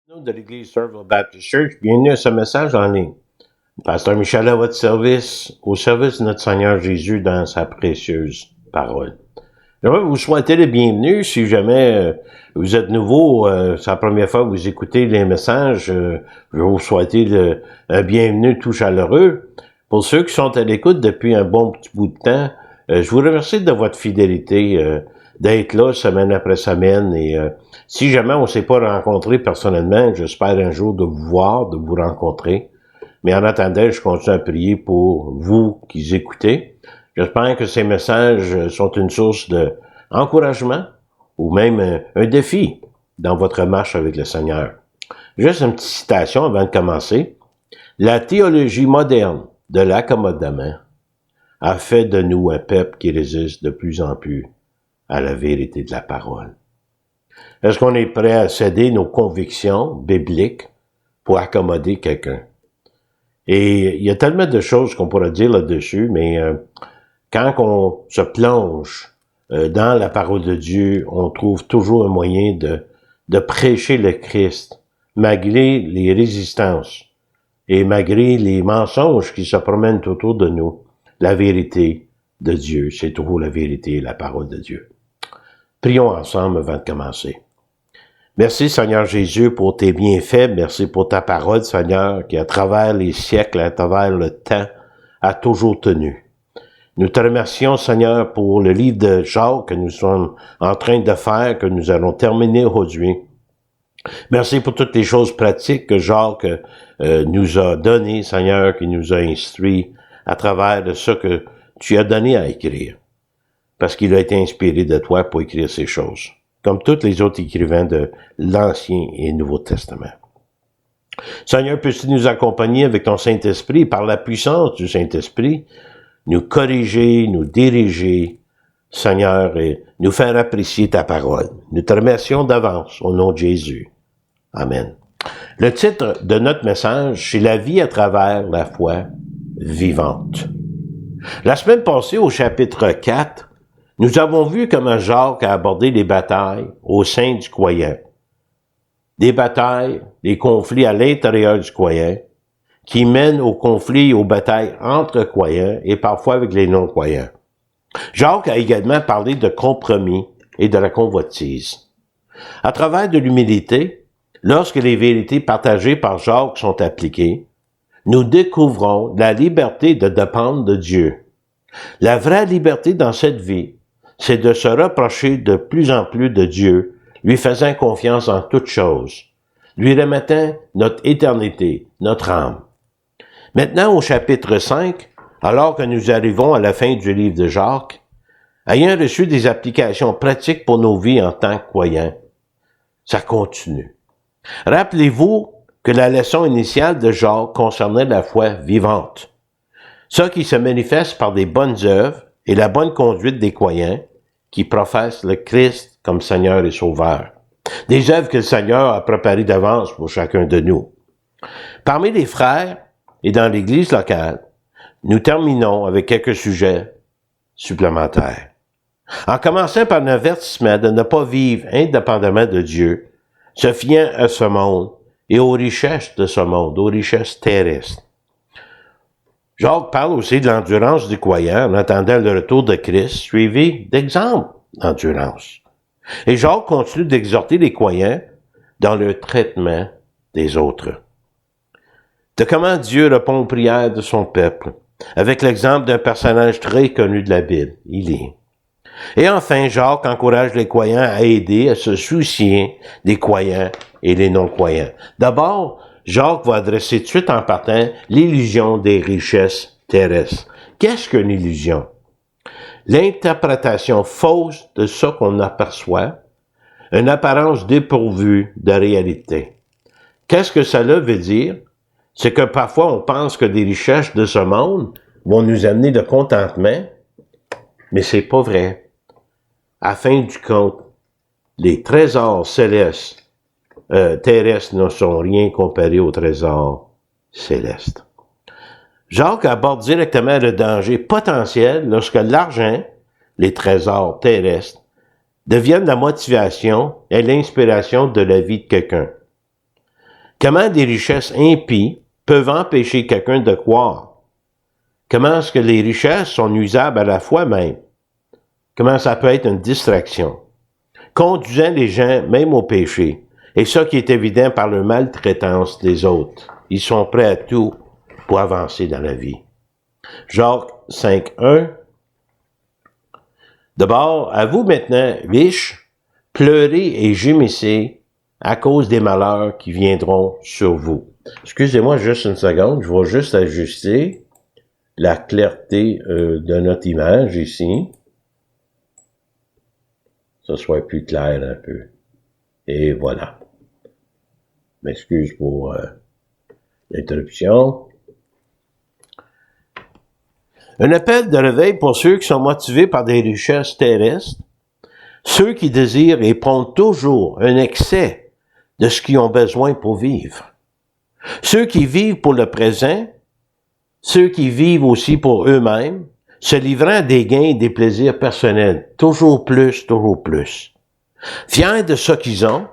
De l'Église Serville Baptist Church, bienvenue à ce message en ligne. Pasteur Michel à votre service, au service de notre Seigneur Jésus dans sa précieuse parole. J'aimerais vous souhaiter le bienvenue. Si jamais vous êtes nouveau, c'est la première fois que vous écoutez les messages, je vais vous souhaiter un bienvenue tout chaleureux. Pour ceux qui sont à l'écoute depuis un bon petit bout de temps, je vous remercie de votre fidélité, d'être là semaine après semaine. Et si jamais on ne s'est pas rencontré personnellement, j'espère un jour de vous voir, de vous rencontrer. Mais en attendant, je continue à prier pour vous qui écoutez. J'espère que ces messages sont une source d'encouragement ou même un défi dans votre marche avec le Seigneur. Juste une petite citation avant de commencer. La théologie moderne de l'accommodement a fait de nous un peuple qui résiste de plus en plus à la vérité de la parole. Est-ce qu'on est prêt à céder nos convictions bibliques pour accommoder quelqu'un? Et il y a tellement de choses qu'on pourrait dire là-dessus, mais quand on se plonge dans la parole de Dieu, on trouve toujours un moyen de prêcher le Christ, malgré les résistances et malgré les mensonges qui se promènent autour de nous. La vérité de Dieu, c'est toujours la vérité et la parole de Dieu. Prions ensemble avant de commencer. Merci Seigneur Jésus pour tes bienfaits, merci pour ta parole Seigneur qui à travers les siècles, à travers le temps, a toujours tenu. Nous te remercions Seigneur pour le livre de Jacques que nous sommes en train de faire, que nous allons terminer aujourd'hui. Merci pour toutes les choses pratiques que Jacques nous a données Seigneur, qui nous a instruits à travers de ce que tu as donné à écrire. Parce qu'il a été inspiré de toi pour écrire ces choses, comme tous les autres écrivains de l'Ancien et Nouveau Testament. Seigneur, peux-tu nous accompagner avec ton Saint-Esprit, par la puissance du Saint-Esprit, nous corriger, nous diriger, Seigneur, et nous faire apprécier ta parole. Nous te remercions d'avance, au nom de Jésus. Amen. Le titre de notre message, c'est « La vie à travers la foi vivante ». La semaine passée, au chapitre 4, nous avons vu comment Jacques a abordé les batailles au sein du croyant. Des batailles, des conflits à l'intérieur du croyant, qui mènent aux conflits et aux batailles entre croyants et parfois avec les non-croyants. Jacques a également parlé de compromis et de la convoitise. À travers de l'humilité, lorsque les vérités partagées par Jacques sont appliquées, nous découvrons la liberté de dépendre de Dieu. La vraie liberté dans cette vie, c'est de se rapprocher de plus en plus de Dieu, lui faisant confiance en toutes choses, lui remettant notre éternité, notre âme. Maintenant, au chapitre 5, alors que nous arrivons à la fin du livre de Jacques, ayant reçu des applications pratiques pour nos vies en tant que croyants, ça continue. Rappelez-vous que la leçon initiale de Jacques concernait la foi vivante. Ça qui se manifeste par des bonnes œuvres et la bonne conduite des croyants qui professent le Christ comme Seigneur et Sauveur. Des œuvres que le Seigneur a préparées d'avance pour chacun de nous. Parmi les frères et dans l'Église locale, nous terminons avec quelques sujets supplémentaires. En commençant par l'avertissement de ne pas vivre indépendamment de Dieu, se fiant à ce monde et aux richesses de ce monde, aux richesses terrestres. Jacques parle aussi de l'endurance du croyant en attendant le retour de Christ, suivi d'exemples d'endurance. Et Jacques continue d'exhorter les croyants dans le traitement des autres. De comment Dieu répond aux prières de son peuple, avec l'exemple d'un personnage très connu de la Bible, Élie. Et enfin, Jacques encourage les croyants à aider, à se soucier des croyants et des non-croyants. D'abord, Jacques va adresser tout de suite en partant l'illusion des richesses terrestres. Qu'est-ce qu'une illusion? L'interprétation fausse de ce qu'on aperçoit, une apparence dépourvue de réalité. Qu'est-ce que cela veut dire? C'est que parfois on pense que des richesses de ce monde vont nous amener de contentement, mais c'est pas vrai. À fin du compte, les trésors célestes terrestres ne sont rien comparés aux trésors célestes. Jacques aborde directement le danger potentiel lorsque l'argent, les trésors terrestres, deviennent la motivation et l'inspiration de la vie de quelqu'un. Comment des richesses impies peuvent empêcher quelqu'un de croire? Comment est-ce que les richesses sont nuisables à la fois même? Comment ça peut être une distraction? Conduisant les gens même au péché. Et ça qui est évident par leur maltraitance des autres. Ils sont prêts à tout pour avancer dans la vie. Jacques 5.1. D'abord, à vous maintenant, riches, pleurez et gémissez à cause des malheurs qui viendront sur vous. Excusez-moi juste une seconde, je vais juste ajuster la clarté de notre image ici. Ça soit plus clair un peu. Et voilà. M'excuse pour l'interruption. Un appel de réveil pour ceux qui sont motivés par des richesses terrestres, ceux qui désirent et prennent toujours un excès de ce qu'ils ont besoin pour vivre. Ceux qui vivent pour le présent, ceux qui vivent aussi pour eux-mêmes, se livrant à des gains et des plaisirs personnels, toujours plus, fiers de ce qu'ils ont,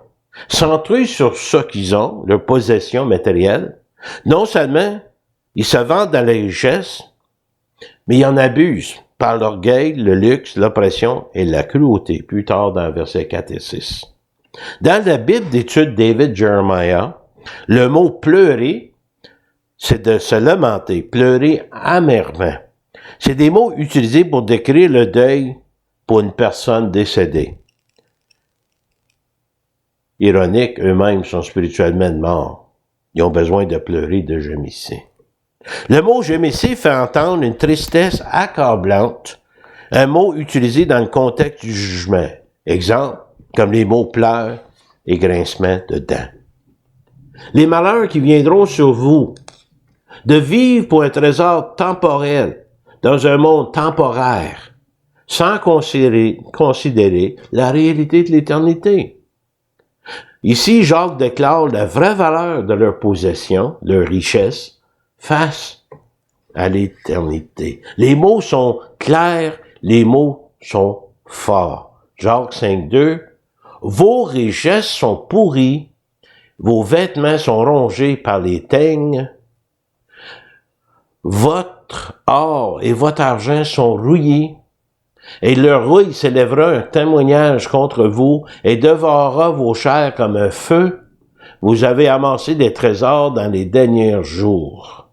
centrés sur ce qu'ils ont, leur possession matérielle. Non seulement ils se vendent dans la richesse, mais ils en abusent par l'orgueil, le luxe, l'oppression et la cruauté, plus tard dans versets 4 et 6. Dans la Bible d'étude David Jeremiah, le mot pleurer, c'est de se lamenter, pleurer amèrement. C'est des mots utilisés pour décrire le deuil pour une personne décédée. Ironique, eux-mêmes sont spirituellement morts. Ils ont besoin de pleurer, de gémisser. Le mot gémisser fait entendre une tristesse accablante, un mot utilisé dans le contexte du jugement. Exemple, comme les mots pleurs et grincement de dents. Les malheurs qui viendront sur vous, de vivre pour un trésor temporel, dans un monde temporaire, sans considérer la réalité de l'éternité. Ici, Jacques déclare la vraie valeur de leur possession, leur richesse, face à l'éternité. Les mots sont clairs, les mots sont forts. Jacques 5.2, vos richesses sont pourries, vos vêtements sont rongés par les teignes, votre or et votre argent sont rouillés, et leur rouille s'élèvera un témoignage contre vous et dévorera vos chairs comme un feu. Vous avez amassé des trésors dans les derniers jours.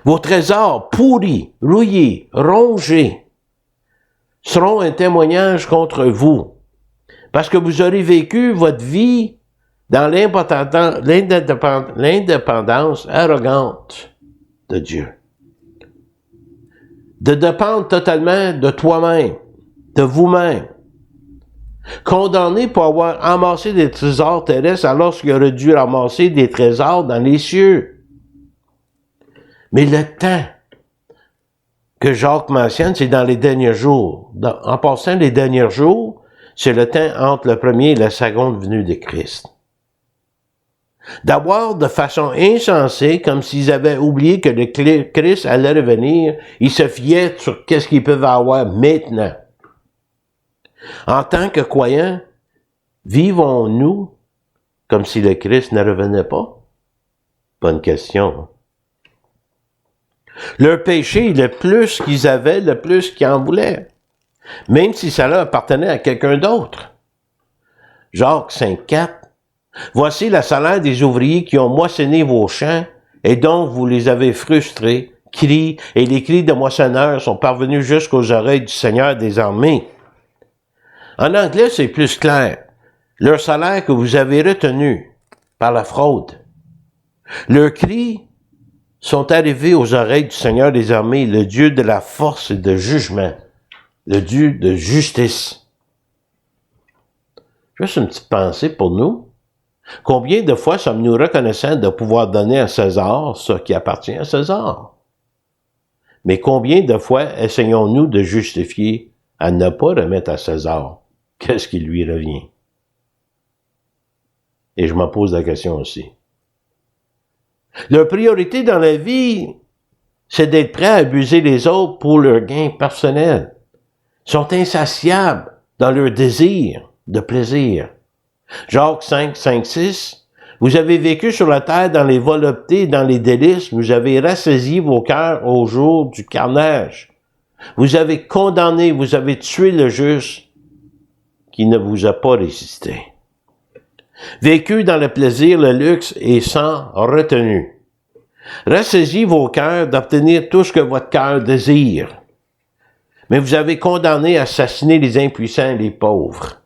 Vos trésors pourris, rouillés, rongés seront un témoignage contre vous, parce que vous aurez vécu votre vie dans l'indépendance arrogante de Dieu. De dépendre totalement de toi-même, de vous-même. Condamné pour avoir amassé des trésors terrestres alors qu'il aurait dû ramasser des trésors dans les cieux. Mais le temps que Jacques mentionne, c'est dans les derniers jours. En passant les derniers jours, c'est le temps entre le premier et la seconde venue de Christ. D'avoir de façon insensée, comme s'ils avaient oublié que le Christ allait revenir, ils se fiaient sur qu'est-ce qu'ils peuvent avoir maintenant. En tant que croyants, vivons-nous comme si le Christ ne revenait pas? Bonne question. Leur péché, le plus qu'ils avaient, le plus qu'ils en voulaient. Même si ça leur appartenait à quelqu'un d'autre. Jacques 5.4. Voici le salaire des ouvriers qui ont moissonné vos champs, et donc vous les avez frustrés, crient, et les cris de moissonneurs sont parvenus jusqu'aux oreilles du Seigneur des armées. En anglais, c'est plus clair. Leur salaire que vous avez retenu par la fraude. Leurs cris sont arrivés aux oreilles du Seigneur des armées, le Dieu de la force et de jugement, le Dieu de justice. Juste une petite pensée pour nous. Combien de fois sommes-nous reconnaissants de pouvoir donner à César ce qui appartient à César? Mais combien de fois essayons-nous de justifier à ne pas remettre à César qu'est-ce qui lui revient? Et je me pose la question aussi. Leur priorité dans la vie, c'est d'être prêt à abuser les autres pour leur gain personnel. Ils sont insatiables dans leur désir de plaisir. Jacques 5, 6. Vous avez vécu sur la terre dans les voluptés, dans les délices. Vous avez rassasié vos cœurs au jour du carnage. Vous avez condamné, vous avez tué le juste qui ne vous a pas résisté. Vécu dans le plaisir, le luxe et sans retenue. Rassasiez vos cœurs d'obtenir tout ce que votre cœur désire. Mais vous avez condamné à assassiner les impuissants et les pauvres.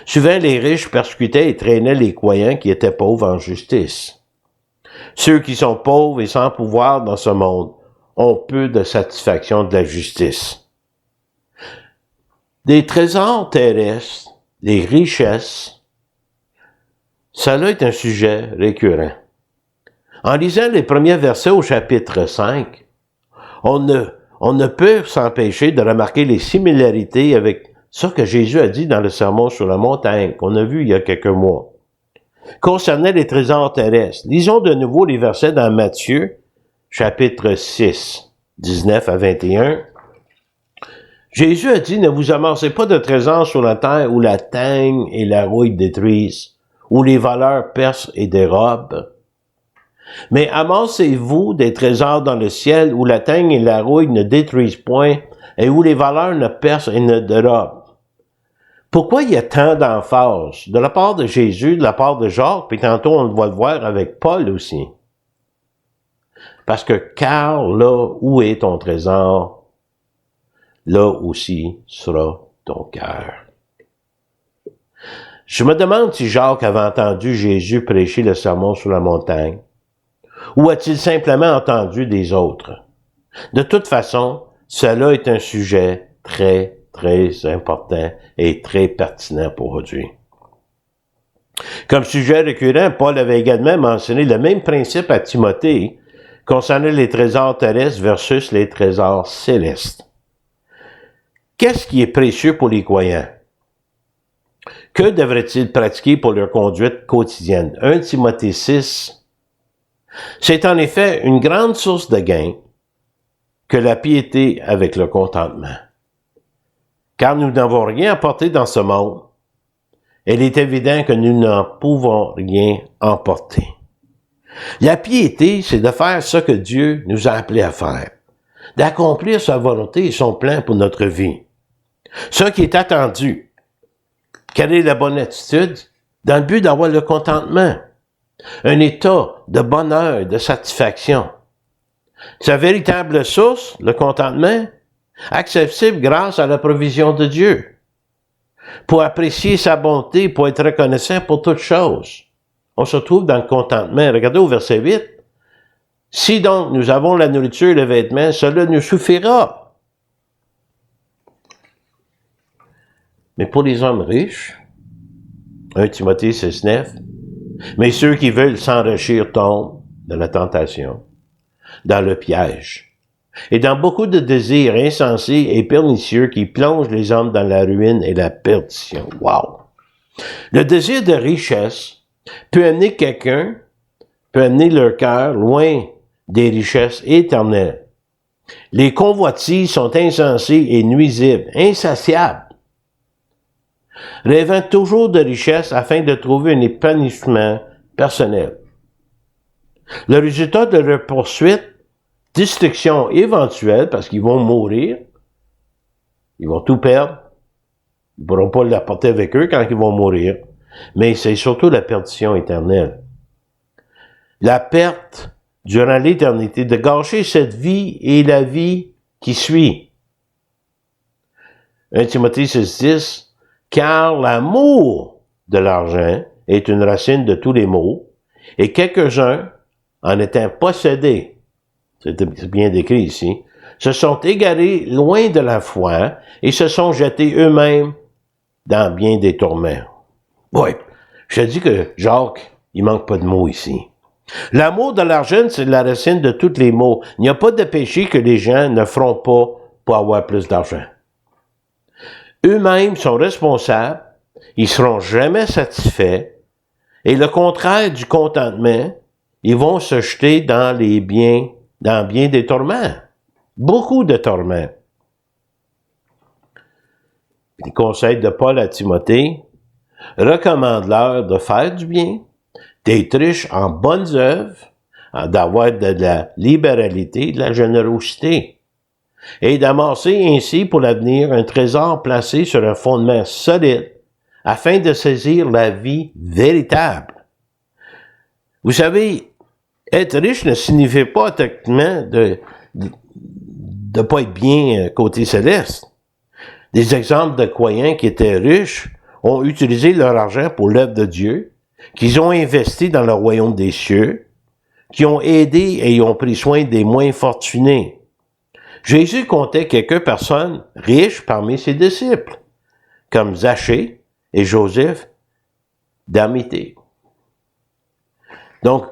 Souvent, les riches persécutaient et traînaient les croyants qui étaient pauvres en justice. Ceux qui sont pauvres et sans pouvoir dans ce monde ont peu de satisfaction de la justice. Des trésors terrestres, des richesses, cela est un sujet récurrent. En lisant les premiers versets au chapitre 5, on ne peut s'empêcher de remarquer les similarités avec ce que Jésus a dit dans le Sermon sur la montagne, qu'on a vu il y a quelques mois. Concernant les trésors terrestres, lisons de nouveau les versets dans Matthieu, chapitre 6, 19 à 21. Jésus a dit, ne vous amassez pas de trésors sur la terre où la teigne et la rouille détruisent, où les voleurs percent et dérobent. Mais amassez-vous des trésors dans le ciel où la teigne et la rouille ne détruisent point et où les voleurs ne percent et ne dérobent. Pourquoi il y a tant d'emphase de la part de Jésus, de la part de Jacques, puis tantôt on va le voir avec Paul aussi? Parce que car là où est ton trésor, là aussi sera ton cœur. Je me demande si Jacques avait entendu Jésus prêcher le sermon sur la montagne, ou a-t-il simplement entendu des autres? De toute façon, cela est un sujet très, très important et très pertinent pour aujourd'hui. Comme sujet récurrent, Paul avait également mentionné le même principe à Timothée concernant les trésors terrestres versus les trésors célestes. Qu'est-ce qui est précieux pour les croyants? Que devraient-ils pratiquer pour leur conduite quotidienne? 1 Timothée 6, c'est en effet une grande source de gain que la piété avec le contentement. Car nous n'avons rien apporté dans ce monde, il est évident que nous n'en pouvons rien emporter. La piété, c'est de faire ce que Dieu nous a appelés à faire, d'accomplir sa volonté et son plan pour notre vie. Ce qui est attendu. Quelle est la bonne attitude? Dans le but d'avoir le contentement. Un état de bonheur, de satisfaction. Sa véritable source, le contentement, accessible grâce à la provision de Dieu. Pour apprécier sa bonté, pour être reconnaissant pour toutes choses. On se trouve dans le contentement. Regardez au verset 8. Si donc nous avons la nourriture et le vêtement, cela nous suffira. Mais pour les hommes riches, 1 Timothée 6,9, mais ceux qui veulent s'enrichir tombent dans la tentation, dans le piège, et dans beaucoup de désirs insensés et pernicieux qui plongent les hommes dans la ruine et la perdition. Wow! Le désir de richesse peut amener leur cœur loin des richesses éternelles. Les convoitises sont insensées et nuisibles, insatiables, rêvant toujours de richesse afin de trouver un épanouissement personnel. Le résultat de leur poursuite, destruction éventuelle, parce qu'ils vont mourir, ils vont tout perdre, ils ne pourront pas l'apporter avec eux quand ils vont mourir, mais c'est surtout la perdition éternelle. La perte durant l'éternité, de gâcher cette vie et la vie qui suit. 1 Timothée 6,10, car l'amour de l'argent est une racine de tous les maux, et quelques-uns, en étant possédés, c'est bien décrit ici, se sont égarés loin de la foi et se sont jetés eux-mêmes dans bien des tourments. Oui, je te dis que Jacques, il manque pas de mots ici. L'amour de l'argent, c'est la racine de tous les maux. Il n'y a pas de péché que les gens ne feront pas pour avoir plus d'argent. Eux-mêmes sont responsables, ils seront jamais satisfaits, et le contraire du contentement, ils vont se jeter dans bien des tourments. Beaucoup de tourments. Les conseils de Paul à Timothée recommandent-leur de faire du bien, d'être riche en bonnes œuvres, d'avoir de la libéralité, de la générosité, et d'amasser ainsi pour l'avenir un trésor placé sur un fondement solide, afin de saisir la vie véritable. Vous savez, être riche ne signifie pas techniquement de pas être bien côté céleste. Des exemples de croyants qui étaient riches ont utilisé leur argent pour l'œuvre de Dieu, qu'ils ont investi dans le royaume des cieux, qui ont aidé et ont pris soin des moins fortunés. Jésus comptait quelques personnes riches parmi ses disciples, comme Zachée et Joseph d'Arimathée. Donc,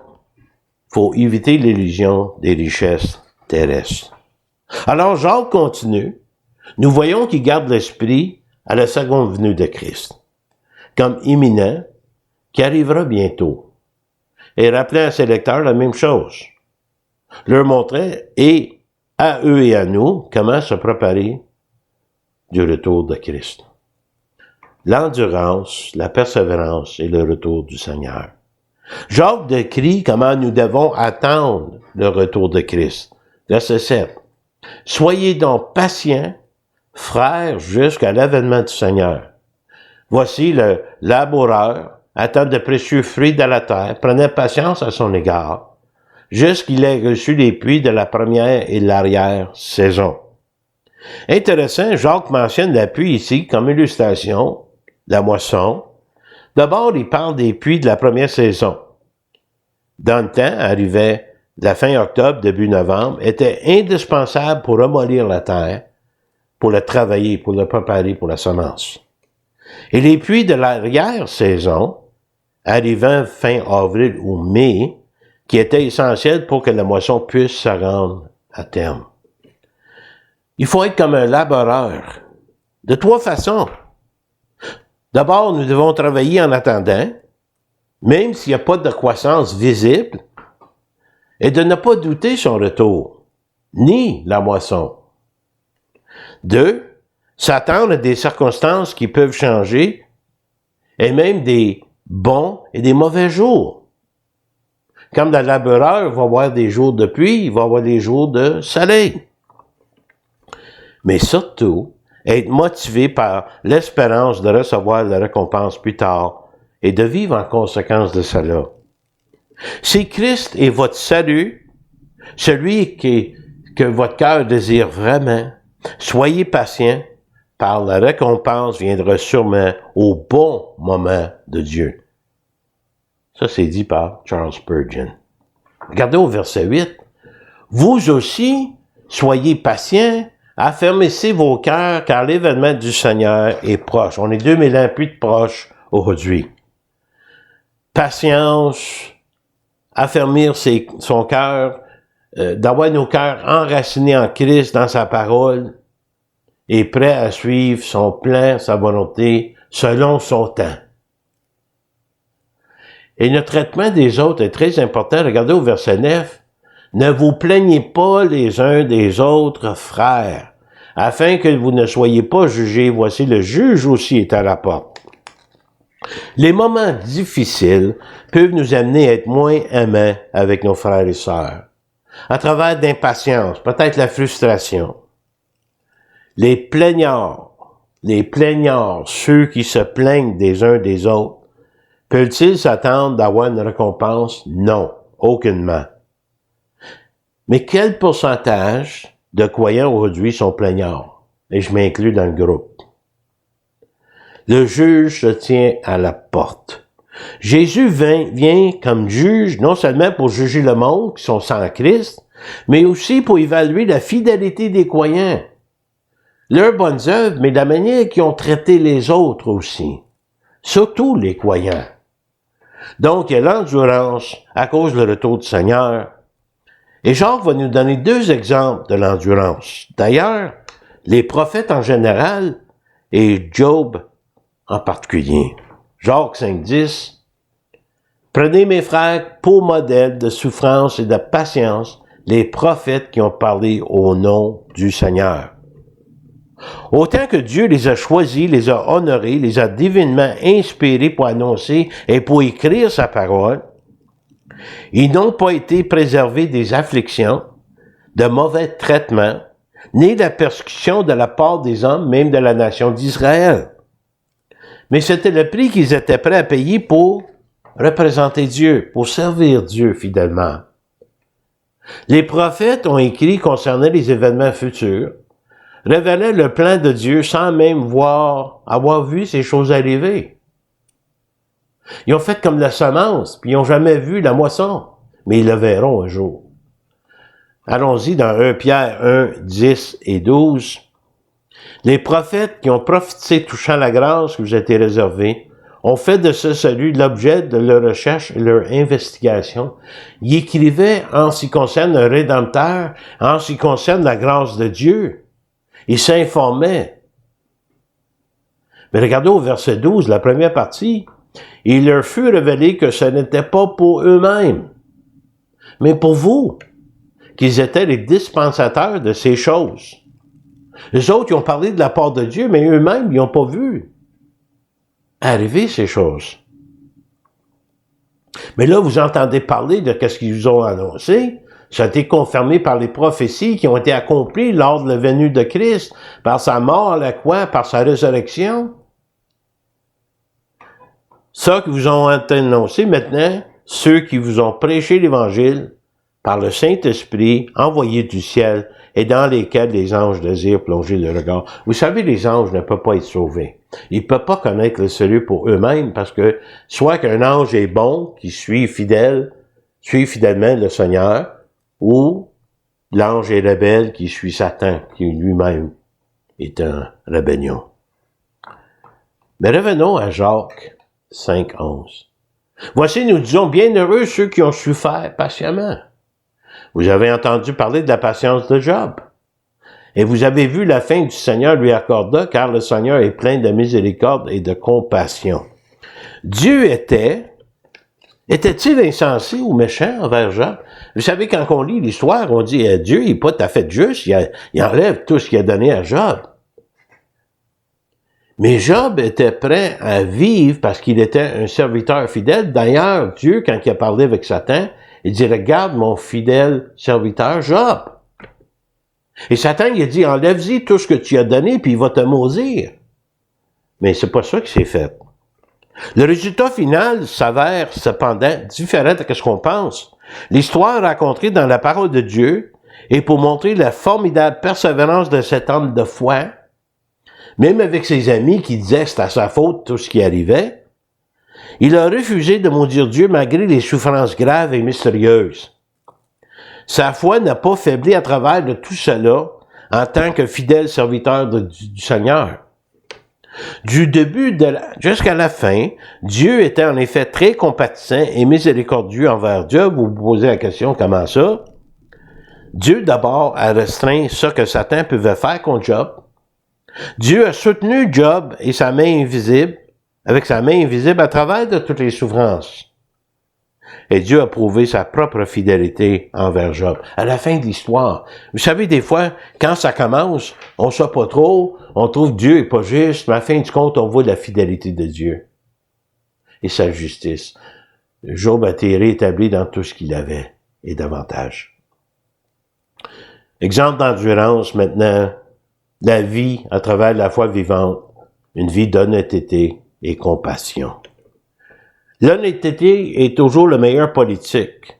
faut éviter l'illusion des richesses terrestres. Alors, Jacques continue. Nous voyons qu'il garde l'esprit à la seconde venue de Christ, comme imminent, qui arrivera bientôt. Et rappelait à ses lecteurs la même chose. Leur montrait, et à eux et à nous, comment se préparer du retour de Christ. L'endurance, la persévérance et le retour du Seigneur. Jacques décrit comment nous devons attendre le retour de Christ. Verset 7. Soyez donc patients, frères, jusqu'à l'avènement du Seigneur. Voici le laboureur, attend de précieux fruits de la terre, prenait patience à son égard, jusqu'il ait reçu les pluies de la première et l'arrière-saison. Intéressant, Jacques mentionne la pluie ici comme illustration, la moisson. D'abord, il parle des pluies de la première saison. Dans le temps, arrivait la fin octobre, début novembre, était indispensable pour remollir la terre, pour la travailler, pour la préparer pour la semence. Et les pluies de l'arrière-saison, arrivant fin avril ou mai, qui étaient essentielles pour que la moisson puisse se rendre à terme. Il faut être comme un laboureur, de trois façons. D'abord, nous devons travailler en attendant, même s'il n'y a pas de croissance visible, et de ne pas douter son retour, ni la moisson. 2, s'attendre à des circonstances qui peuvent changer, et même des bons et des mauvais jours. Comme le laboureur va avoir des jours de pluie, il va avoir des jours de soleil. Mais surtout, être motivé par l'espérance de recevoir la récompense plus tard et de vivre en conséquence de cela. Si Christ est votre salut, celui que votre cœur désire vraiment, soyez patient, par la récompense viendra sûrement au bon moment de Dieu. Ça, c'est dit par Charles Spurgeon. Regardez au verset 8. Vous aussi, soyez patients, affermissez vos cœurs, car l'événement du Seigneur est proche. On est 2000 ans plus de proche aujourd'hui. Patience, affermir son cœur, d'avoir nos cœurs enracinés en Christ, dans sa parole, et prêts à suivre son plan, sa volonté, selon son temps. Et le traitement des autres est très important. Regardez au verset 9. Ne vous plaignez pas les uns des autres, frères, afin que vous ne soyez pas jugés. Voici, le juge aussi est à la porte. Les moments difficiles peuvent nous amener à être moins aimants avec nos frères et sœurs, à travers d'impatience, peut-être la frustration. Les plaignards, ceux qui se plaignent des uns des autres, peuvent-ils s'attendre d'avoir une récompense? Non, aucunement. Mais quel pourcentage de croyants aujourd'hui sont plaignards? Et je m'inclus dans le groupe. Le juge se tient à la porte. Jésus vient comme juge, non seulement pour juger le monde, qui sont sans Christ, mais aussi pour évaluer la fidélité des croyants. Leurs bonnes œuvres, mais la manière qu'ils ont traité les autres aussi. Surtout les croyants. Donc, il y a l'endurance à cause du retour du Seigneur. Et Jacques va nous donner 2 exemples de l'endurance. D'ailleurs, les prophètes en général et Job en particulier. Jacques 5,10. Prenez mes frères pour modèle de souffrance et de patience les prophètes qui ont parlé au nom du Seigneur. Autant que Dieu les a choisis, les a honorés, les a divinement inspirés pour annoncer et pour écrire sa parole, Ils n'ont pas été préservés des afflictions, de mauvais traitements, ni de la persécution de la part des hommes, même de la nation d'Israël. Mais c'était le prix qu'ils étaient prêts à payer pour représenter Dieu, pour servir Dieu fidèlement. Les prophètes ont écrit concernant les événements futurs, révélaient le plan de Dieu sans même avoir vu ces choses arriver. Ils ont fait comme la semence, puis ils n'ont jamais vu la moisson, mais ils le verront un jour. Allons-y dans 1 Pierre 1, 10 et 12. Les prophètes qui ont prophétisé touchant la grâce qui vous a été réservée ont fait de ce salut l'objet de leur recherche et leur investigation. Ils écrivaient en ce qui concerne un Rédempteur, en ce qui concerne la grâce de Dieu. Ils s'informaient. Mais regardez au verset 12, la première partie. Il leur fut révélé que ce n'était pas pour eux-mêmes, mais pour vous, qu'ils étaient les dispensateurs de ces choses. Les autres, ils ont parlé de la part de Dieu, mais eux-mêmes, ils n'ont pas vu arriver ces choses. Mais là, vous entendez parler de ce qu'ils vous ont annoncé. Ça a été confirmé par les prophéties qui ont été accomplies lors de la venue de Christ, par sa mort à la croix, par sa résurrection. Ça qui vous ont été annoncé maintenant, ceux qui vous ont prêché l'Évangile par le Saint-Esprit envoyé du ciel et dans lesquels les anges désirent plonger le regard. Vous savez, les anges ne peuvent pas être sauvés. Ils ne peuvent pas connaître le salut pour eux-mêmes parce que soit qu'un ange est bon, qui suit fidèlement le Seigneur, ou l'ange est rebelle qui suit Satan, qui lui-même est un rébellion. Mais revenons à Jacques 5, 11. Voici, nous disons, bienheureux ceux qui ont souffert patiemment. Vous avez entendu parler de la patience de Job. Et vous avez vu la fin du Seigneur lui accorda, car le Seigneur est plein de miséricorde et de compassion. Dieu était-il insensé ou méchant envers Job? Vous savez, quand on lit l'histoire, on dit Dieu, il n'est pas tout à fait juste, il enlève tout ce qu'il a donné à Job. Mais Job était prêt à vivre parce qu'il était un serviteur fidèle. D'ailleurs, Dieu, quand il a parlé avec Satan, il dit, regarde mon fidèle serviteur Job. Et Satan, il a dit, enlève-y tout ce que tu as donné, puis il va te maudire. Mais c'est pas ça qui s'est fait. Le résultat final s'avère cependant différent de ce qu'on pense. L'histoire racontée dans la parole de Dieu est pour montrer la formidable persévérance de cet homme de foi, même avec ses amis qui disaient que c'était à sa faute tout ce qui arrivait. Il a refusé de maudire Dieu malgré les souffrances graves et mystérieuses. Sa foi n'a pas faibli à travers de tout cela en tant que fidèle serviteur du Seigneur. Du début jusqu'à la fin, Dieu était en effet très compatissant et miséricordieux envers Job. Vous vous posez la question, comment ça? Dieu d'abord a restreint ce que Satan pouvait faire contre Job. Dieu a soutenu Job et sa main invisible, avec sa main invisible à travers de toutes les souffrances. Et Dieu a prouvé sa propre fidélité envers Job. À la fin de l'histoire, vous savez, des fois, quand ça commence, on ne sait pas trop, on trouve Dieu n'est pas juste, mais à la fin du compte, on voit la fidélité de Dieu et sa justice. Job a été rétabli dans tout ce qu'il avait et davantage. Exemple d'endurance maintenant, la vie à travers la foi vivante, une vie d'honnêteté et compassion. L'honnêteté est toujours le meilleur politique.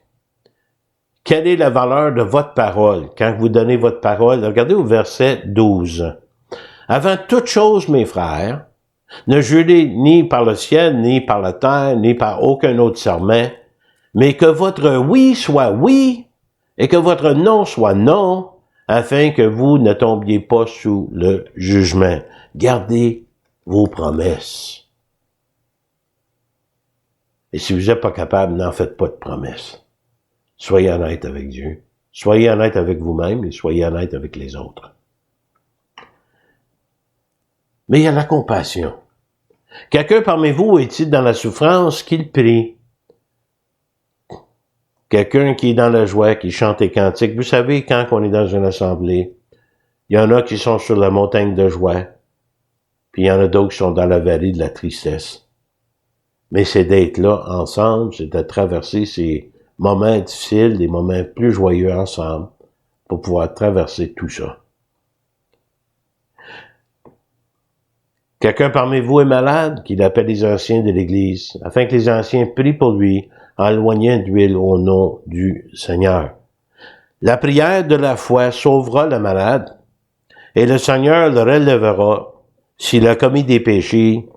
Quelle est la valeur de votre parole? Quand vous donnez votre parole, regardez au verset 12. Avant toute chose, mes frères, ne jurez ni par le ciel, ni par la terre, ni par aucun autre serment, mais que votre oui soit oui, et que votre non soit non, afin que vous ne tombiez pas sous le jugement. Gardez vos promesses. Et si vous n'êtes pas capable, n'en faites pas de promesses. Soyez honnête avec Dieu. Soyez honnête avec vous-même et soyez honnête avec les autres. Mais il y a la compassion. Quelqu'un parmi vous est-il dans la souffrance, qu'il prie. Quelqu'un qui est dans la joie, qui chante les cantiques. Vous savez, quand on est dans une assemblée, il y en a qui sont sur la montagne de joie, puis il y en a d'autres qui sont dans la vallée de la tristesse. Mais c'est d'être là ensemble, c'est de traverser ces moments difficiles, des moments plus joyeux ensemble pour pouvoir traverser tout ça. Quelqu'un parmi vous est malade, qu'il appelle les anciens de l'Église, afin que les anciens prient pour lui en éloignant d'huile au nom du Seigneur. La prière de la foi sauvera le malade, et le Seigneur le relèvera. S'il a commis des péchés,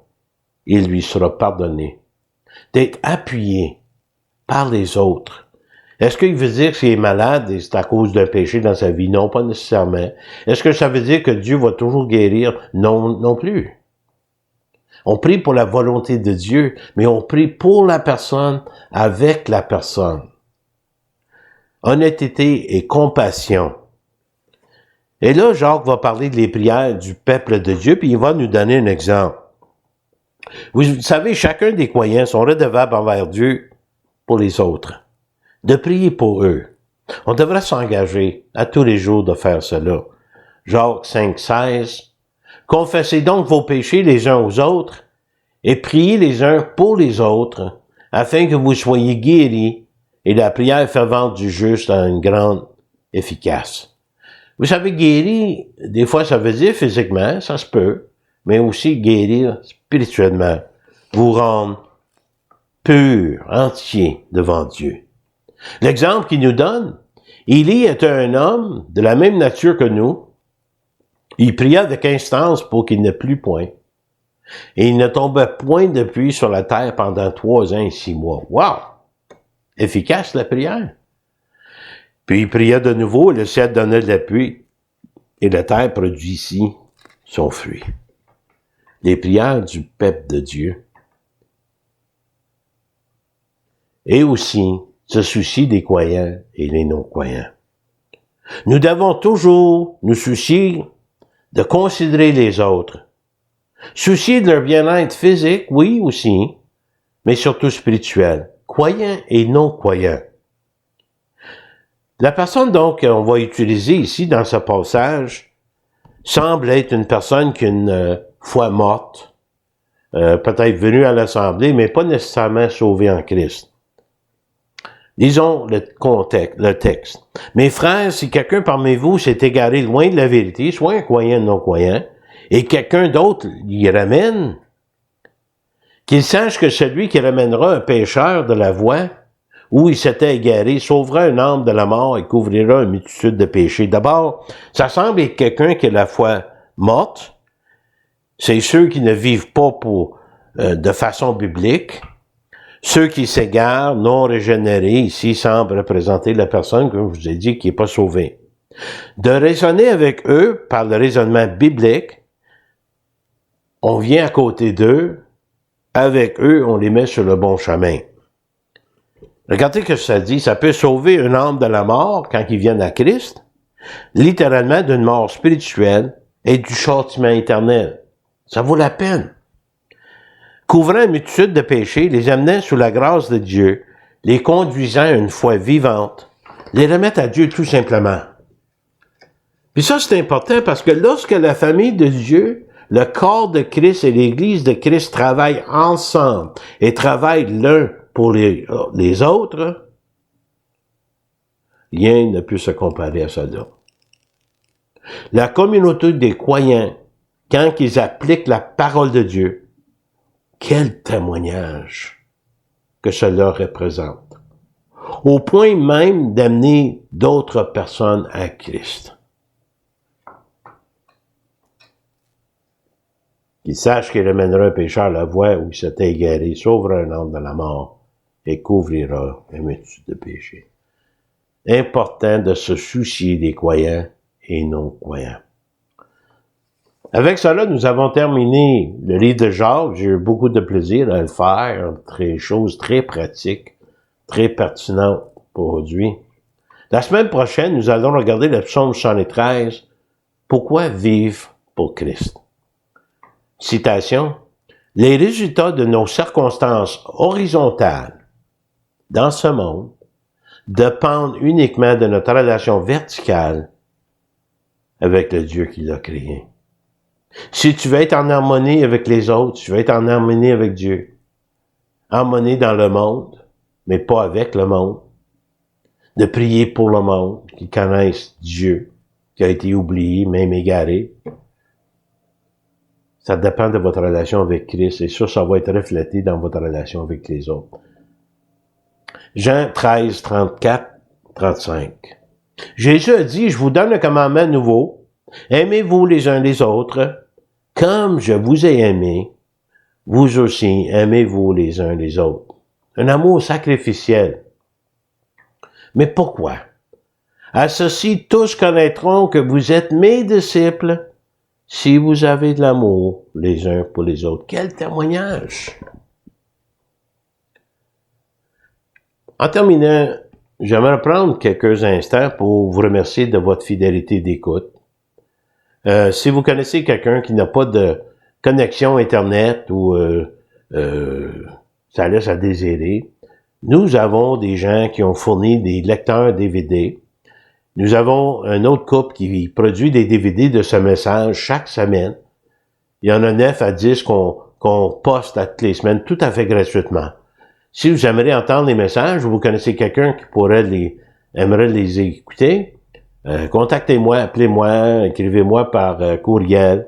il lui sera pardonné. D'être appuyé par les autres. Est-ce qu'il veut dire que s'il est malade et c'est à cause d'un péché dans sa vie? Non, pas nécessairement. Est-ce que ça veut dire que Dieu va toujours guérir? Non, non plus. On prie pour la volonté de Dieu, mais on prie pour la personne, avec la personne. Honnêteté et compassion. Et là, Jacques va parler des prières du peuple de Dieu, puis il va nous donner un exemple. Vous savez, chacun des croyants sont redevables envers Dieu pour les autres, de prier pour eux. On devrait s'engager à tous les jours de faire cela. Jacques 5,16. Confessez donc vos péchés les uns aux autres et priez les uns pour les autres, afin que vous soyez guéris, et la prière fervente du juste a une grande efficace. Vous savez, guérir, des fois ça veut dire physiquement, ça se peut, mais aussi guérir spirituellement, vous rendre pur, entier devant Dieu. L'exemple qu'il nous donne, Élie était un homme de la même nature que nous. Il pria avec instance pour qu'il ne plût point. Et il ne tombait point de pluie sur la terre pendant 3 ans et 6 mois. Wow! Efficace la prière. Puis il pria de nouveau, et le ciel donnait de la pluie, et la terre produisit son fruit. Les prières du peuple de Dieu. Et aussi, se soucie des croyants et les non-croyants. Nous devons toujours nous soucier de considérer les autres. Soucier de leur bien-être physique, oui aussi, mais surtout spirituel, croyants et non-croyants. La personne donc qu'on va utiliser ici dans ce passage semble être une personne qui a une foi morte, peut-être venue à l'Assemblée, mais pas nécessairement sauvée en Christ. Lisons le contexte, le texte. Mes frères, si quelqu'un parmi vous s'est égaré loin de la vérité, soit un croyant ou non-croyant, et quelqu'un d'autre l'y ramène, qu'il sache que celui qui ramènera un pécheur de la voie où il s'était égaré sauvera un âme de la mort et couvrira une multitude de péchés. D'abord, ça semble être quelqu'un qui a la foi morte. C'est ceux qui ne vivent pas de façon biblique. Ceux qui s'égarent, non régénérés, ici semblent représenter la personne, comme je vous ai dit, qui n'est pas sauvée. De raisonner avec eux par le raisonnement biblique, on vient à côté d'eux, avec eux, on les met sur le bon chemin. Regardez ce que ça dit, ça peut sauver une âme de la mort quand ils viennent à Christ, littéralement d'une mort spirituelle et du châtiment éternel. Ça vaut la peine. Couvrant une multitude de péchés, les amenant sous la grâce de Dieu, les conduisant à une foi vivante, les remettre à Dieu tout simplement. Puis ça, c'est important parce que lorsque la famille de Dieu, le corps de Christ et l'Église de Christ travaillent ensemble et travaillent l'un pour les autres, rien ne peut se comparer à cela. La communauté des croyants, quand ils appliquent la parole de Dieu, quel témoignage que cela représente. Au point même d'amener d'autres personnes à Christ. Qu'il sache qu'il ramènera un pécheur à la voie où il s'était égaré, sauvera un homme de la mort et couvrira une multitude de péchés. Important de se soucier des croyants et non-croyants. Avec cela, nous avons terminé le livre de Jacques. J'ai eu beaucoup de plaisir à le faire. Chose très pratique, très pertinente pour aujourd'hui. La semaine prochaine, nous allons regarder le psaume 113. Pourquoi vivre pour Christ? Citation. Les résultats de nos circonstances horizontales dans ce monde dépendent uniquement de notre relation verticale avec le Dieu qui l'a créé. Si tu veux être en harmonie avec les autres, tu veux être en harmonie avec Dieu. Harmonie dans le monde, mais pas avec le monde. de prier pour le monde, qui connaissent Dieu, qui a été oublié, même égaré. Ça dépend de votre relation avec Christ, et ça va être reflété dans votre relation avec les autres. Jean 13, 34, 35. Jésus a dit, je vous donne un commandement nouveau. Aimez-vous les uns les autres, comme je vous ai aimé, vous aussi aimez-vous les uns les autres. Un amour sacrificiel. Mais pourquoi? À ceci, tous connaîtront que vous êtes mes disciples si vous avez de l'amour les uns pour les autres. Quel témoignage! En terminant, j'aimerais prendre quelques instants pour vous remercier de votre fidélité d'écoute. Si vous connaissez quelqu'un qui n'a pas de connexion Internet ou ça laisse à désirer, nous avons des gens qui ont fourni des lecteurs DVD. Nous avons un autre couple qui produit des DVD de ce message chaque semaine. Il y en a 9 à 10 qu'on poste à toutes les semaines, tout à fait gratuitement. Si vous aimeriez entendre les messages, ou vous connaissez quelqu'un qui aimerait les écouter, contactez-moi, appelez-moi, écrivez-moi par courriel,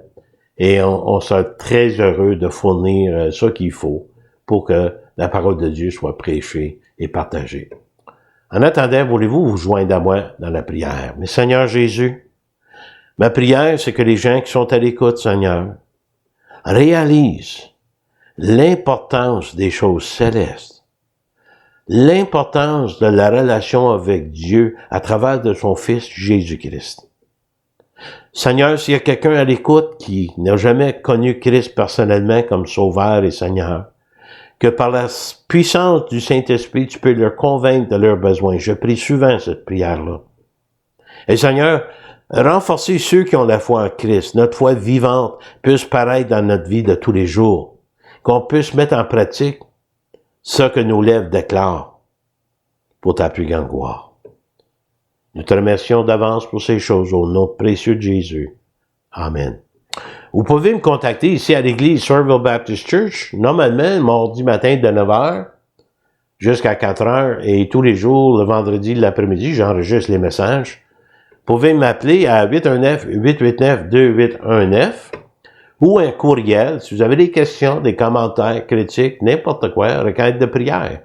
et on sera très heureux de fournir ce qu'il faut pour que la parole de Dieu soit prêchée et partagée. En attendant, voulez-vous vous joindre à moi dans la prière? Mais Seigneur Jésus, ma prière, c'est que les gens qui sont à l'écoute, Seigneur, réalisent l'importance des choses célestes, l'importance de la relation avec Dieu à travers de son Fils Jésus-Christ. Seigneur, s'il y a quelqu'un à l'écoute qui n'a jamais connu Christ personnellement comme Sauveur et Seigneur, que par la puissance du Saint-Esprit, tu peux leur convaincre de leurs besoins. Je prie souvent cette prière-là. Et Seigneur, renforcez ceux qui ont la foi en Christ, notre foi vivante puisse paraître dans notre vie de tous les jours, qu'on puisse mettre en pratique ce que nos lèvres déclarent pour ta plus grande gloire. Nous te remercions d'avance pour ces choses au nom précieux de Jésus. Amen. Vous pouvez me contacter ici à l'église Somerville Baptist Church, normalement, mardi matin de 9h jusqu'à 4h, et tous les jours, le vendredi, l'après-midi, j'enregistre les messages. Vous pouvez m'appeler à 819-889-2819 ou un courriel si vous avez des questions, des commentaires, critiques, n'importe quoi, requête de prière.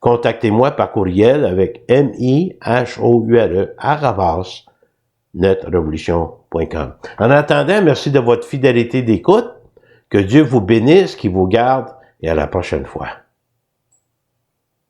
Contactez-moi par courriel avec mihoure@netrevolution.com. En attendant, merci de votre fidélité d'écoute. Que Dieu vous bénisse, qu'il vous garde, et à la prochaine fois.